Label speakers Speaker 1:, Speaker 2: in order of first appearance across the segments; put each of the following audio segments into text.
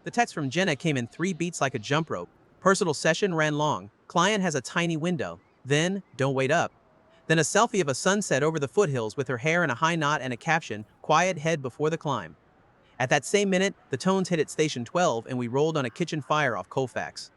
Speaker 1: The text from Jenna came in 3 beats like a jump rope. Personal session ran long. Client has a tiny window. Then, don't wait up. Then a selfie of a sunset over the foothills with her hair in a high knot and a caption, quiet head before the climb. At that same minute, the tones hit at station 12 and we rolled on a kitchen fire off Colfax.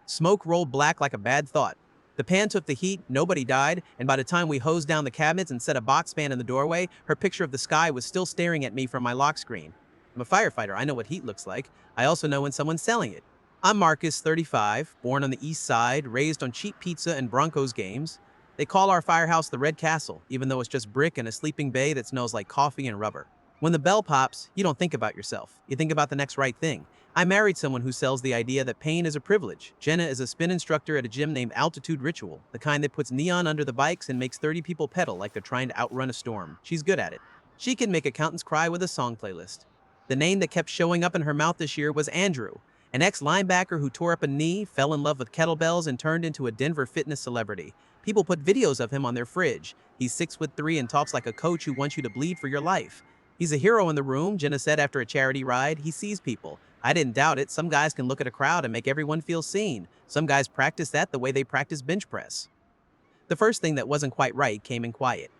Speaker 1: Smoke rolled black like a bad thought. The pan took the heat, nobody died, and by the time we hosed down the cabinets and set a box fan in the doorway, her picture of the sky was still staring at me from my lock screen. I'm a firefighter, I know what heat looks like. I also know when someone's selling it. I'm Marcus, 35, born on the east side, raised on cheap pizza and Broncos games. They call our firehouse the Red Castle, even though it's just brick and a sleeping bay that smells like coffee and rubber. When the bell pops, you don't think about yourself. You think about the next right thing. I married someone who sells the idea that pain is a privilege. Jenna is a spin instructor at a gym named Altitude Ritual, the kind that puts neon under the bikes and makes 30 people pedal like they're trying to outrun a storm. She's good at it. She can make accountants cry with a song playlist. The name that kept showing up in her mouth this year was Andrew, an ex-linebacker who tore up a knee, fell in love with kettlebells, and turned into a Denver fitness celebrity. People put videos of him on their fridge. He's 6'3" and talks like a coach who wants you to bleed for your life. He's a hero in the room, Jenna said after a charity ride. He sees people. I didn't doubt it. Some guys can look at a crowd and make everyone feel seen. Some guys practice that the way they practice bench press. The first thing that wasn't quite right came in quiet.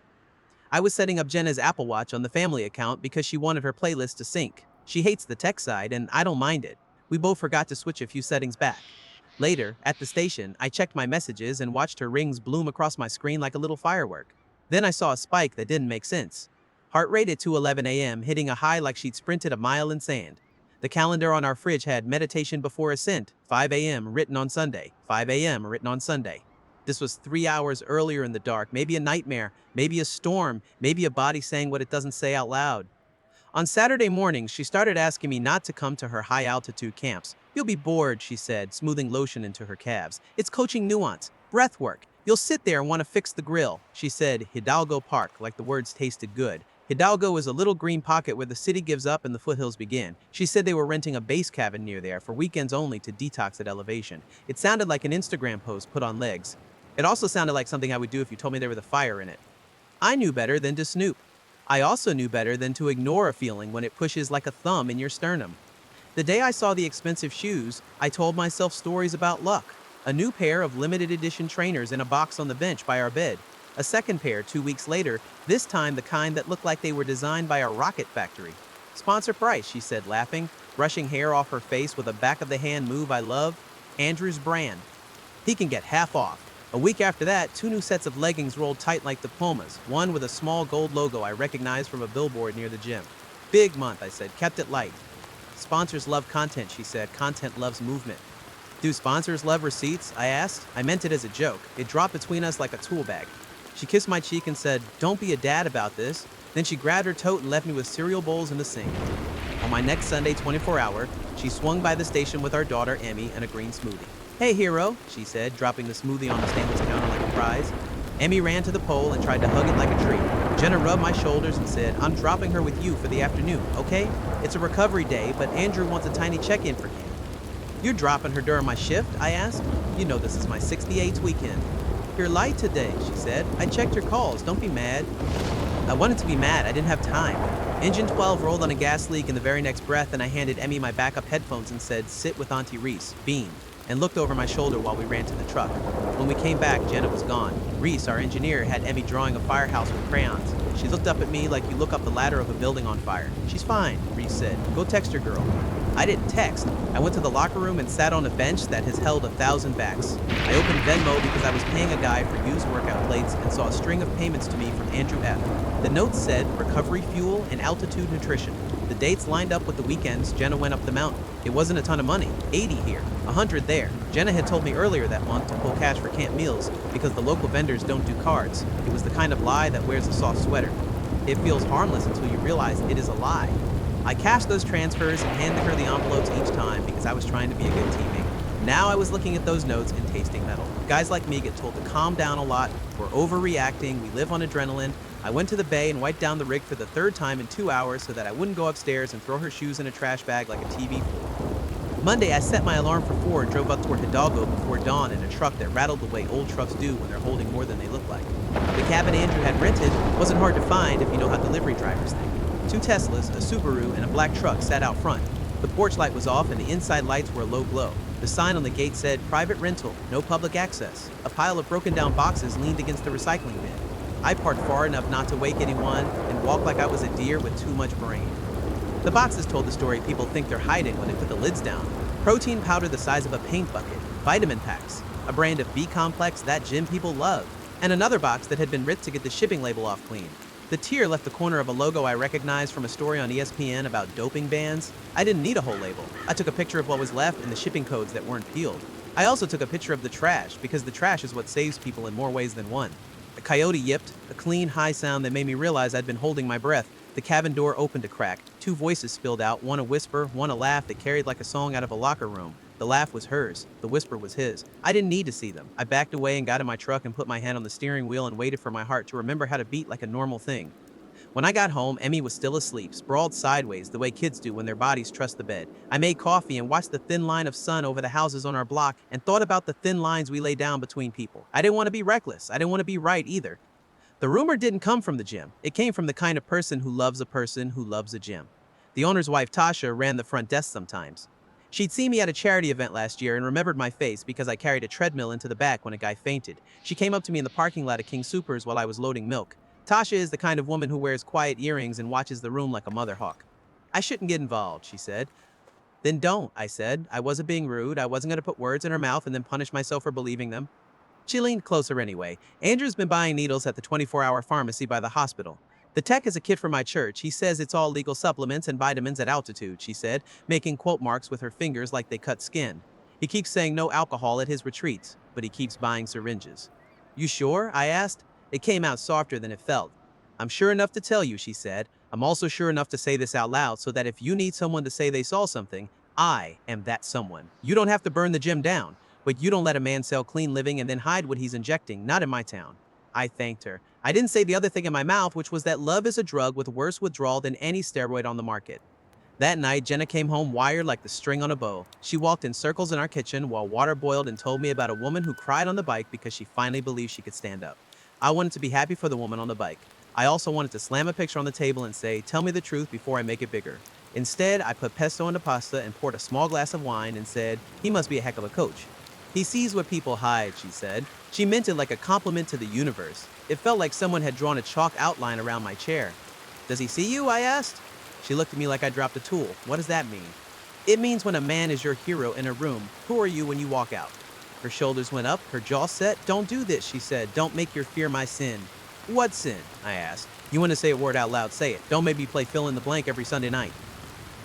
Speaker 1: I was setting up Jenna's Apple Watch on the family account because she wanted her playlist to sync. She hates the tech side, and I don't mind it. We both forgot to switch a few settings back. Later, at the station, I checked my messages and watched her rings bloom across my screen like a little firework. Then I saw a spike that didn't make sense. Heart rate at 2:11 a.m., hitting a high like she'd sprinted a mile in sand. The calendar on our fridge had meditation before ascent, 5 a.m. written on Sunday, 5 a.m. written on Sunday. This was 3 hours earlier in the dark, maybe a nightmare, maybe a storm, maybe a body saying what it doesn't say out loud. On Saturday mornings, she started asking me not to come to her high-altitude camps. You'll be bored, she said, smoothing lotion into her calves. It's coaching nuance, breath work. You'll sit there and want to fix the grill. She said Hidalgo Park, like the words tasted good. Hidalgo is a little green pocket where the city gives up and the foothills begin. She said they were renting a base cabin near there for weekends only to detox at elevation. It sounded like an Instagram post put on legs. It also sounded like something I would do if you told me there was a fire in it. I knew better than to snoop. I also knew better than to ignore a feeling when it pushes like a thumb in your sternum. The day I saw the expensive shoes, I told myself stories about luck. A new pair of limited edition trainers in a box on the bench by our bed. A second pair 2 weeks later, this time the kind that looked like they were designed by a rocket factory. Sponsor price, she said, laughing, brushing hair off her face with a back-of-the-hand move I love. Andrew's brand. He can get half off. A week after that, 2 new sets of leggings rolled tight like diplomas, one with a small gold logo I recognized from a billboard near the gym. Big month, I said, kept it light. Sponsors love content, she said. Content loves movement. Do sponsors love receipts? I asked. I meant it as a joke. It dropped between us like a tool bag. She kissed my cheek and said, don't be a dad about this. Then she grabbed her tote and left me with cereal bowls in the sink. On my next Sunday 24-hour, she swung by the station with our daughter, Emmy, and a green smoothie. Hey, hero, she said, dropping the smoothie on the stainless counter like a prize. Emmy ran to the pole and tried to hug it like a treat. Jenna rubbed my shoulders and said, I'm dropping her with you for the afternoon, okay? It's a recovery day, but Andrew wants a tiny check-in for him. You're dropping her during my shift? I asked. You know this is my 68th weekend. You're light today, she said. I checked your calls. Don't be mad. I wanted to be mad. I didn't have time. Engine 12 rolled on a gas leak in the very next breath, and I handed Emmy my backup headphones and said, sit with Auntie Reese, beamed, and looked over my shoulder while we ran to the truck. When we came back, Jenna was gone. Reese, our engineer, had Emmy drawing a firehouse with crayons. She looked up at me like you look up the ladder of a building on fire. She's fine, Reese said. Go text her, girl. I didn't text. I went to the locker room and sat on a bench that has held 1,000 backs. I opened Venmo because I was paying a guy for used workout plates and saw a string of payments to me from Andrew F. The notes said recovery fuel and altitude nutrition. The dates lined up with the weekends Jenna went up the mountain. It wasn't a ton of money, 80 here, 100 there. Jenna had told me earlier that month to pull cash for camp meals because the local vendors don't do cards. It was the kind of lie that wears a soft sweater. It feels harmless until you realize it is a lie. I cashed those transfers and handed her the envelopes each time because I was trying to be a good teammate. Now I was looking at those notes and tasting metal. Guys like me get told to calm down a lot. We're overreacting. We live on adrenaline. I went to the bay and wiped down the rig for the 3rd time in 2 hours so that I wouldn't go upstairs and throw her shoes in a trash bag like a TV fool. Monday, I set my alarm for 4 and drove up toward Hidalgo before dawn in a truck that rattled the way old trucks do when they're holding more than they look like. cabin Andrew had rented wasn't hard to find if you know how delivery drivers think. Two Teslas, a Subaru, and a black truck sat out front. The porch light was off and the inside lights were a low glow. The sign on the gate said, "Private rental, no public access." A pile of broken down boxes leaned against the recycling bin. I parked far enough not to wake anyone and walked like I was a deer with too much brain. The boxes told the story people think they're hiding when they put the lids down. Protein powder the size of a paint bucket, vitamin packs, a brand of B-complex that gym people love, and another box that had been ripped to get the shipping label off clean. The tear left the corner of a logo I recognized from a story on ESPN about doping bans. I didn't need a whole label. I took a picture of what was left and the shipping codes that weren't peeled. I also took a picture of the trash because the trash is what saves people in more ways than one. A coyote yipped, a clean, high sound that made me realize I'd been holding my breath. The cabin door opened a crack. Two voices spilled out, one a whisper, one a laugh that carried like a song out of a locker room. The laugh was hers. The whisper was his. I didn't need to see them. I backed away and got in my truck and put my hand on the steering wheel and waited for my heart to remember how to beat like a normal thing. When I got home, Emmy was still asleep, sprawled sideways the way kids do when their bodies trust the bed. I made coffee and watched the thin line of sun over the houses on our block and thought about the thin lines we lay down between people. I didn't want to be reckless. I didn't want to be right either. The rumor didn't come from the gym. It came from the kind of person who loves a person who loves a gym. The owner's wife, Tasha, ran the front desk sometimes. She'd seen me at a charity event last year and remembered my face because I carried a treadmill into the back when a guy fainted. She came up to me in the parking lot at King Soopers while I was loading milk. Tasha is the kind of woman who wears quiet earrings and watches the room like a mother hawk. "I shouldn't get involved," she said. "Then don't," I said. I wasn't being rude. I wasn't going to put words in her mouth and then punish myself for believing them. She leaned closer anyway. "Andrew's been buying needles at the 24-hour pharmacy by the hospital. The tech is a kid from my church. He says it's all legal supplements and vitamins at altitude," she said, making quote marks with her fingers like they cut skin. "He keeps saying no alcohol at his retreats, but he keeps buying syringes." "You sure?" I asked. It came out softer than it felt. "I'm sure enough to tell you," she said. "I'm also sure enough to say this out loud so that if you need someone to say they saw something, I am that someone. You don't have to burn the gym down, but you don't let a man sell clean living and then hide what he's injecting, not in my town." I thanked her. I didn't say the other thing in my mouth, which was that love is a drug with worse withdrawal than any steroid on the market. That night, Jenna came home wired like the string on a bow. She walked in circles in our kitchen while water boiled and told me about a woman who cried on the bike because she finally believed she could stand up. I wanted to be happy for the woman on the bike. I also wanted to slam a picture on the table and say, "Tell me the truth before I make it bigger." Instead, I put pesto on the pasta and poured a small glass of wine and said, "He must be a heck of a coach." "He sees what people hide," she said. She meant it like a compliment to the universe. It felt like someone had drawn a chalk outline around my chair. "Does he see you?" I asked. She looked at me like I dropped a tool. "What does that mean?" "It means when a man is your hero in a room, who are you when you walk out?" Her shoulders went up, her jaw set. "Don't do this," she said. "Don't make your fear my sin." "What sin?" I asked. "You want to say a word out loud, say it. Don't make me play fill in the blank every Sunday night."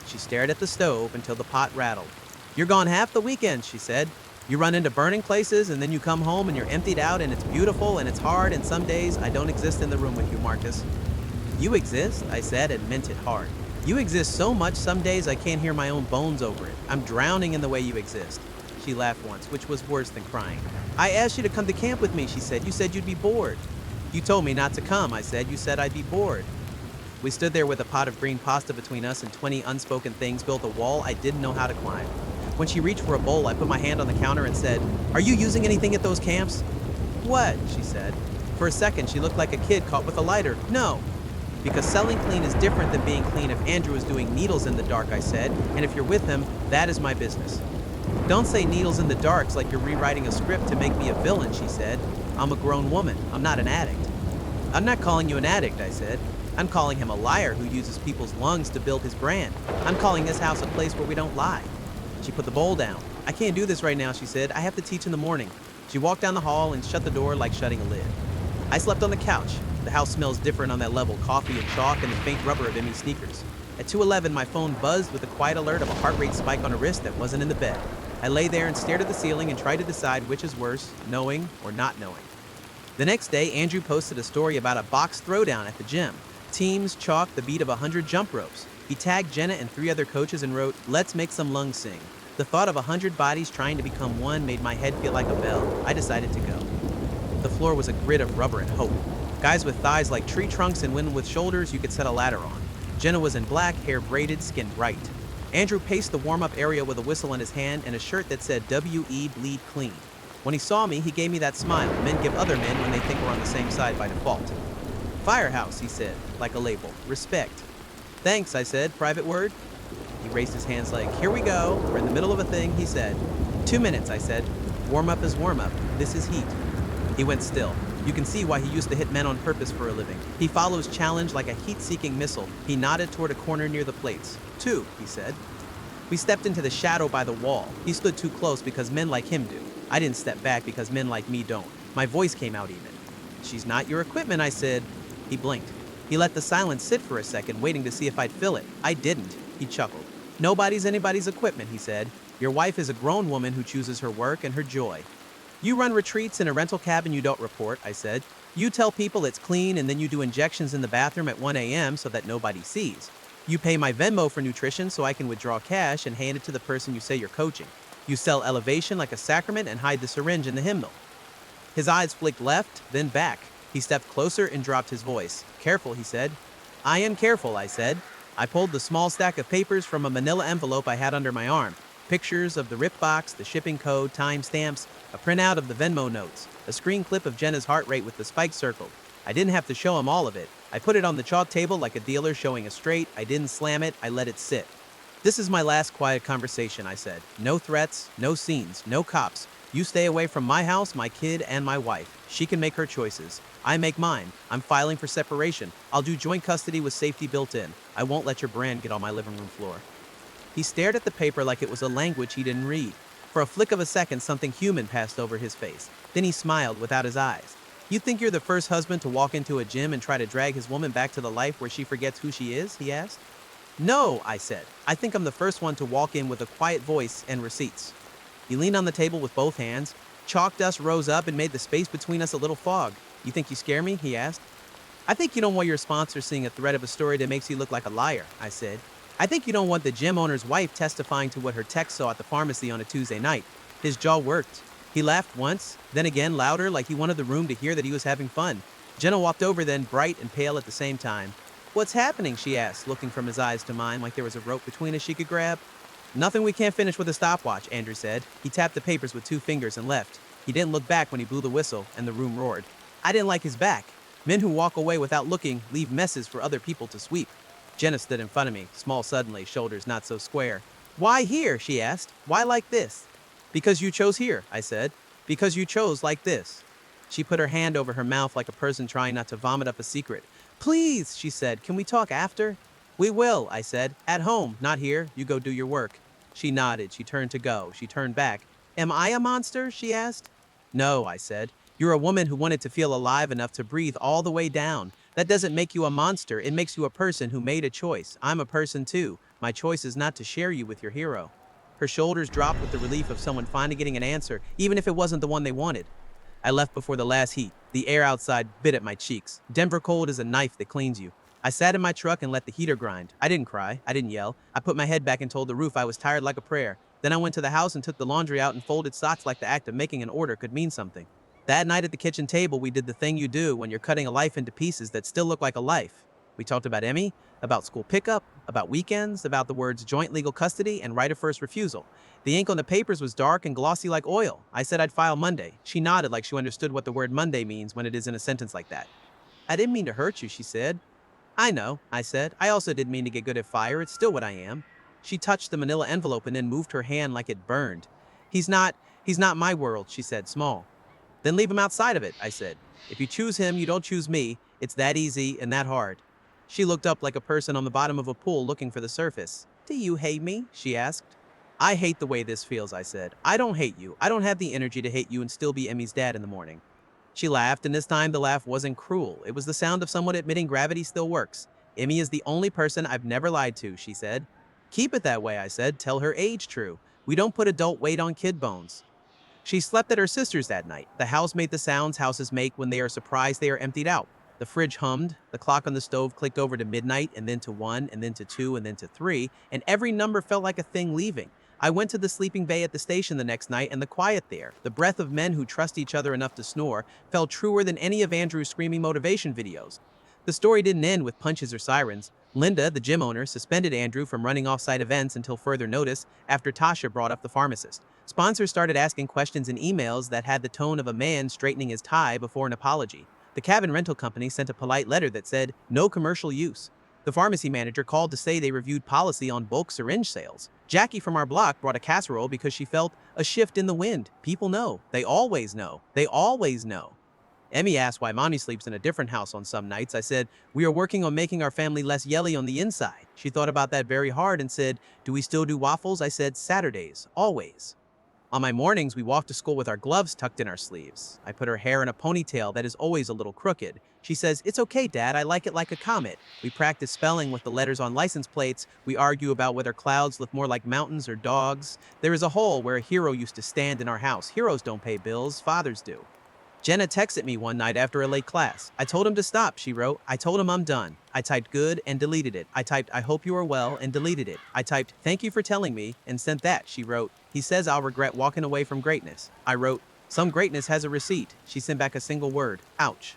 Speaker 1: She stared at the stove until the pot rattled. "You're gone half the weekend," she said. "You run into burning places and then you come home and you're emptied out and it's beautiful and it's hard and some days I don't exist in the room with you, Marcus." "You exist," I said and meant it hard. "You exist so much some days I can't hear my own bones over it. I'm drowning in the way you exist." She laughed once, which was worse than crying. "I asked you to come to camp with me," she said. "You said you'd be bored." "You told me not to come," I said. "You said I'd be bored." We stood there with a pot of green pasta between us and 20 unspoken things built a wall I didn't know how to climb. When she reached for a bowl, I put my hand on the counter and said, "Are you using anything at those camps?" "What?" she said. For a second, she looked like a kid caught with a lighter. "No." "Because selling clean is different than being clean if Andrew is doing needles in the dark," I said. "And if you're with him, that is my business." "Don't say needles in the darks like you're rewriting a script to make me a villain," she said. "I'm a grown woman. I'm not an addict." "I'm not calling you an addict," I said. "I'm calling him a liar who uses people's lungs to build his brand. I'm calling this house a place where we don't lie." She put the bowl down. "I can't do this right now," she said. "I have to teach in the morning." She walked down the hall and shut the door like shutting a lid. I slept on the couch. The house smells different on that level, coffee and chalk and the faint rubber of Emmy's sneakers. At 2:11, my phone buzzed with a quiet alert of a heart rate spike on a wrist that wasn't in the bed. I lay there and stared at the ceiling and tried to decide which is worse, knowing or not knowing. The next day, Andrew posted a story about a box throwdown at the gym. Teams chalked the beat of 100 jump ropes. He tagged Jenna and 3 other coaches and wrote, "Let's make some lungs sing." The thought of 100 bodies trying to become one made my head feel like a bell. I decided to go. The floor was a grid of rubber and hope. Guys with thighs like tree trunks and women with shoulders you could set a ladder on. Jenna was in black, hair braided, skin bright. Andrew paced the warm-up area with a whistle in his hand and a shirt that said "W.E. Bleed Clean." When he saw me, he gave me that smile men give other men when they think we're on the same side by default. Firehouse, he said, like a label. Respect. Thanks, I said. Private word? He raised his hands like, here we go. We're in the middle of a thing, he said. 2 minutes, I said. Warm up is warm up. This is heat. He went still. You can see why he used to hit men on purpose for a living. He follows challenge like a heat-seeking missile. He nodded toward a corner near the plates. 2, he said. We stepped into the shadow by the wall. He stood too close because men like him do. I didn't step back because men like me don't. My voice came out even. She's not your equipment, I said. He blinked. He let the silence sit for a second, waiting to see if I'd fill it. I didn't. He chuckled. Nobody's anybody's equipment, he said. Your wife is a grown woman who chooses her work and her joy. You run retreats in a rental cabin you don't report, I said. You tell people it's clean and then you do injections in the bathroom at 1 a.m. so that nobody sees. You pay my Venmo for nutrition so I can withdraw cash and hand it to the person you say you're coaching. You sell elevation like a sacrament and hide the syringe in the hymnal. His eyes flicked left, then back. He stepped closer and dropped his voice. Careful, he said. I am careful, I said. I pulled the small stack of papers from a manila envelope I had under my arm. Pictures of the rip box, the shipping code, time stamps, a printout of the Venmo notes, a screen clip of Jenna's heart rate with the spike circled. I didn't have to show him all of it. I put it on the chalk table like a dealer showing a straight. I didn't slam it. I let it sit. This is my last quiet conversation, I said. No threats, no scenes, no cops. You stay away from my house, my kid, and my wife. She can make her choices. I make mine. I'm filing for separation. I'll do joint custody with safety built in. I won't let your brand get on my living room floor. He stared at the paper like it was a language he didn't read. For a flick of a second, something human passed over his face. Then he smiled without his eyes. You think you're the first husband to walk into a gym and try to drag his woman back to the life where she forgets who she is? He asked. No, I said. I think I'm the first one to walk in with a quiet voice and receipts. He leaned on the table with both hands. Chalk dust rose up and made the space between us a little fog. You think you scare me? He asked. I think you don't want your sponsor seeing a thread of a story that makes you look like a liar, I said. I think you don't want the gym owner's wife testifying to what her tech saw at the pharmacy on a Tuesday night. His jaw worked. He laughed once, then again louder like he wanted the room to hear that he was having fun. Jenna walked over then, bright and pale at the same time. What's happening? She asked, looking from his eyes to mine like there was a rope between us she could grab. Nothing we can't finish with a stopwatch, Andrew said. He tapped the papers with 2 fingers and left. He didn't look back when he blew the whistle and the room roared. I didn't like his back. Men who walk away without looking leave messes for other people to sweep. Jenna stood in front of me, small suddenly, shoulders not so square. Why here? She asked. Why like this? Because you chose here, I said. Because you chose like this. She put her hand over her mouth like a person trying not to vomit up a secret. Please, she said, can we talk after? We will, I said. At home, not here. You go do your work. She nodded. She turned to go. She turned back. Am I a monster? She asked. No, I said. You're a woman who wanted to feel alive enough to breathe all the way down. That doesn't make you a monster. It makes you a person who made a choice. I'm a person too. My choice is not to share you with your hero. Her shoulders dropped with the relief of someone finally getting an answer, even if it wasn't the one they wanted. I left before the last heat. The air outside bit at my cheeks. Denver cold is a knife that cleans you. I sat in my truck and let the heater grind. I didn't cry. I didn't yell. I put my head back and told the roof I was tired like a prayer. Then I went to the house and took the laundry out and folded socks like the act of making an order could mean something. That night at the kitchen table, we did the thing you do when you're cutting a life into pieces that still look like a life. We talked about Emmy, about school pickup, about weekends, about the words joint legal custody and right of first refusal. The ink on the papers was dark and glossy like oil. I said I'd file Monday. She nodded like she understood what the word Monday means when it is in a sentence like that. I didn't mean to hurt you, she said. I know, I said. I also didn't mean to get good at fire. It's still what I am. She touched the manila envelope and then moved her hand like it burned. He's not my world, she said, small. Then leave him outside of it, I said. If you choose him, you don't choose me. It's that easy and that hard. She looked up like a person on the bottom of a pool looking for the surface. Do you hate me? She asked. I hate the way this feels, I said. I don't hate you. I don't have the energy to hate you and still be Emmy's dad in the morning. She laughed, and this time the laugh wasn't cruel. It was the sound of someone admitting gravity still works. Emmy is the only person I've never lied to, she said. Keep it that way, I said. Tell her age true. We don't put adult weight on kid bones. She slept at her sister's that night. The house made the sounds houses make when they are surprised they are emptied out. The fridge hummed, the clock on the stove clicked over to midnight, and then to 1, and then to 2, and then to 3, and every number felt like a thing leaving. I went to the sleeping bay at the station the next night, and the quiet there, the breath of men who trust each other enough to snore, felt truer than any of Andrew's screaming motivation videos. The story didn't end with punches or sirens. Linda, the gym owner, suspended Andrew from running off-site events until further notice after Tasha brought up the pharmacist. Sponsors started asking questions in emails that had the tone of a man straightening his tie before an apology. The cabin rental company sent a polite letter that said, no commercial use. The pharmacy manager called to say they reviewed policy on bulk syringe sales. Jackie from our block brought a casserole because she felt a shift in the wind. People know. They always know. They always know. Emmy asked why mommy sleeps in a different house on some nights. I said, we are working on making our family less yelly on the inside. She thought about that very hard and said, do we still do waffles? I said, Saturdays, always. On my mornings, we walk to school with our gloves tucked in our sleeves. I put her hair in a ponytail that is always a little crooked. She says, it's okay, Dad, I like it like a comet. We practice spelling with the letters on license plates. We argue about whether clouds look more like mountains or dogs. There is a hole where a hero used to stand in our house. Heroes don't pay bills, fathers do. Jenna texted me one night after a late class. I told him to stop, she wrote. I told him I'm done. I typed good and deleted it. I typed I hope you are well and deleted it. I typed thank you for telling me and sent that, she wrote. He says I'll regret walking away from greatness. I wrote, some greatness has a receipt. She sent back a single word, ouch.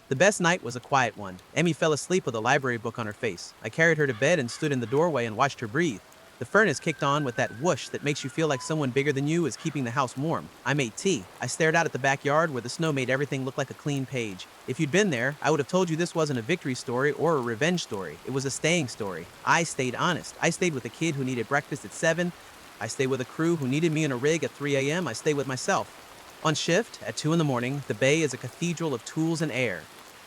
Speaker 1: The best night was a quiet one. Emmy fell asleep with a library book on her face. I carried her to bed and stood in the doorway and watched her breathe. The furnace kicked on with that whoosh that makes you feel like someone bigger than you is keeping the house warm. I made tea. I stared out at the backyard where the snow made everything look like a clean page. If you'd been there, I would have told you this wasn't a victory story or a revenge story. It was a staying story. I stayed honest. I stayed with a kid who needed breakfast at 7. I stayed with a crew who needed me in a rig at 3 a.m. I stayed with myself. On shift, at 2 in the morning, the bay is a cathedral of tools and air.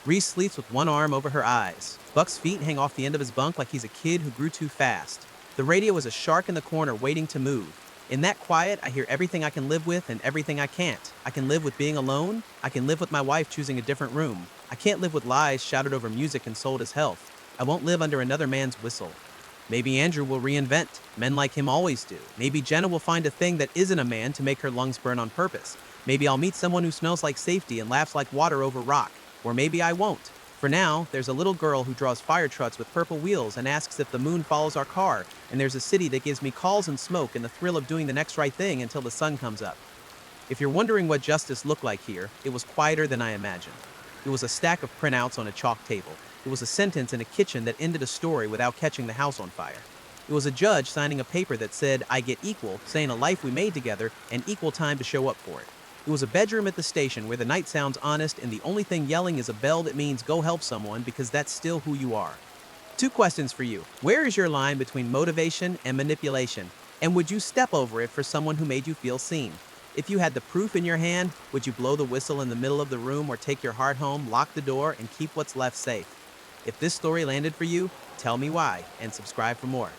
Speaker 1: Reese sleeps with one arm over her eyes. Buck's feet hang off the end of his bunk like he's a kid who grew too fast. The radio is a shark in the corner waiting to move. In that quiet, I hear everything I can live with and everything I can't. I can live with being alone. I can live with my wife choosing a different room. I can't live with lies shouted over music and sold as health. I won't live under another man's whistle. Maybe Andrew will reinvent. Men like him always do. Maybe Jenna will find a thing that isn't a man to make her lungs burn on purpose. Maybe I'll meet someone who smells like safety and laughs like water over rock. Or maybe I won't. For now, there's a little girl who draws fire trucks with purple wheels and asks if the moon follows our car, and there's a city that gives me calls and smoke and the thrill of doing the next right thing until the sun comes up. If you're wondering what justice looked like here, it was quieter than I imagined. It was a stack of printouts on a chalk table. It was a sentence in a kitchen that ended a story without catching the house on fire. It was a judge signing a paper that said, I get equal, saying a life we made together, and equal time to show up for it. It was a bedroom at the station where the night sounds honest and the only thing yelling is a bell that means go help someone because that's still who you are. 2 questions for you. Where is your line between motivation and manipulation? And would you step over it for someone who made you feel seen? If you had the proof in your hand, would you blow the whistle in the middle of the room or take your heart home, lock the door, and keep what's left safe? If this story landed for you, tell me why and subscribe for more.